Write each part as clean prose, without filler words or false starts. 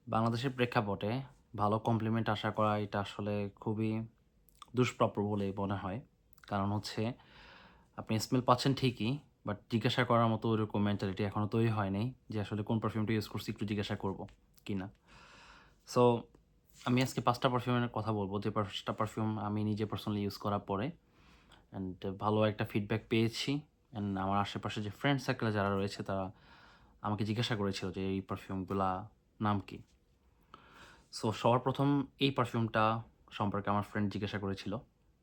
বাংলাদেশের প্রেক্ষাপটে ভালো কমপ্লিমেন্ট আশা করা এটা আসলে খুবই দুষ্প্রাপ্য বলেই মনে হয়। কারণ হচ্ছে আপনি স্মেল পাচ্ছেন ঠিকই, বাট জিজ্ঞাসা করার মতো ওইরকম মেন্টালিটি এখনও তৈরি হয় নাই যে আসলে কোন পারফিউমটা ইউজ করছি একটু জিজ্ঞাসা করব কিনা। সো আমি আজকে ৫ টা পারফিউমের কথা বলব, যে ৫ টা পারফিউম আমি নিজে পার্সোনালি ইউজ করার পরে অ্যান্ড ভালো একটা ফিডব্যাক পেয়েছি। অ্যান্ড আমার আশেপাশে যে ফ্রেন্ড সার্কেলে যারা রয়েছে তারা আমাকে জিজ্ঞাসা করেছিল যে এই পারফিউমগুলা নাম কি? সো সবার প্রথম এই পারফিউমটা সম্পর্কে আমার ফ্রেন্ড জিজ্ঞাসা করেছিল।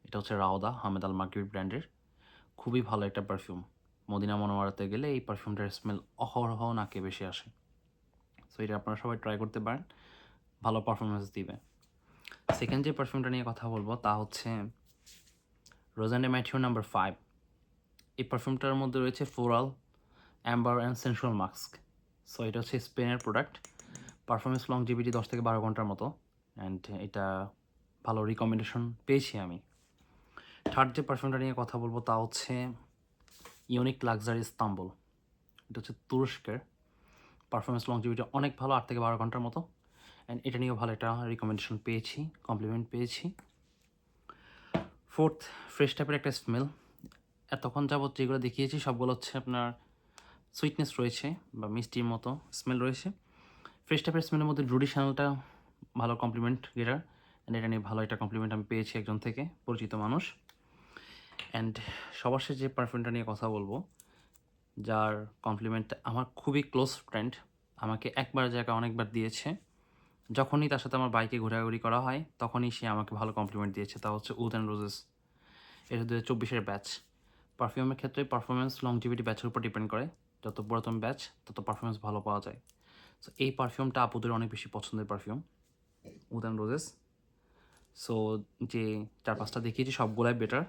এটা হচ্ছে রাওদা হামেদ আল মাকরির ব্র্যান্ডের। খুবই ভালো একটা পারফিউম। মদিনা মনোয়ারাতে গেলে এই পারফিউমটার স্মেল অহরহ নাকে ভেসে আসে। সো এটা আপনারা সবাই ট্রাই করতে পারেন, ভালো পারফরমেন্স দিবে। সেকেন্ড যে পারফিউমটা নিয়ে কথা বলবো তা হচ্ছে রোজান্ডে ম্যাথিউ নাম্বার 5। এই পারফিউমটার মধ্যে রয়েছে floral, amber and sensual musk. So এটা হচ্ছে স্পেনের প্রোডাক্ট। পারফরমেন্স লংজিভিটি 10 থেকে 12 ঘন্টার মতো, অ্যান্ড এটা ভালো রিকমেন্ডেশন পেয়েছি আমি। থার্ড যে পারফিউমটা নিয়ে কথা বলবো তা হচ্ছে ইউনিক লাক্সারি ইস্তাম্বুল। এটা হচ্ছে তুরস্কের। পারফরমেন্স লংজিভিটি অনেক ভালো, 8 থেকে 12 ঘন্টার মতো, অ্যান্ড এটা নিয়েও ভালো একটা রিকমেন্ডেশন পেয়েছি, কমপ্লিমেন্ট পেয়েছি। ফোর্থ, ফ্রেশ টাইপের একটা স্মেল। এতক্ষণ যাবত যেগুলো দেখিয়েছি সবগুলো হচ্ছে আপনার সুইটনেস রয়েছে বা মিষ্টির মতো স্মেল রয়েছে। ফ্রেশ টাইপের স্মেলের মধ্যে রুডি শ্যানেলটা ভালো কমপ্লিমেন্ট গেটার, অ্যান্ড এটা নিয়ে ভালো একটা কমপ্লিমেন্ট আমি পেয়েছি একজন থেকে, পরিচিত মানুষ। অ্যান্ড সবার শেষে যে পারফিউমটা নিয়ে কথা বলবো, যার কমপ্লিমেন্ট আমার খুবই ক্লোজ ফ্রেন্ড আমাকে একবার জায়গায় অনেকবার দিয়েছে। যখনই তার সাথে আমার বাইকে ঘোরাঘুরি করা হয় তখনই সে আমাকে ভালো কমপ্লিমেন্ট দিয়েছে, তা হচ্ছে উড অ্যান্ড রোজেস। এটা 2024-এর ব্যাচ। পারফিউমের ক্ষেত্রে পারফরমেন্স লংজিভিটি ব্যাচের উপর ডিপেন্ড করে। যত পুরাতন ব্যাচ তত পারফরমেন্স ভালো পাওয়া যায়। সো এই পারফিউমটা আপুদের অনেক বেশি পছন্দের perfume, wood and roses. So যে 4-5টা দেখিয়েছি সবগুলাই বেটার,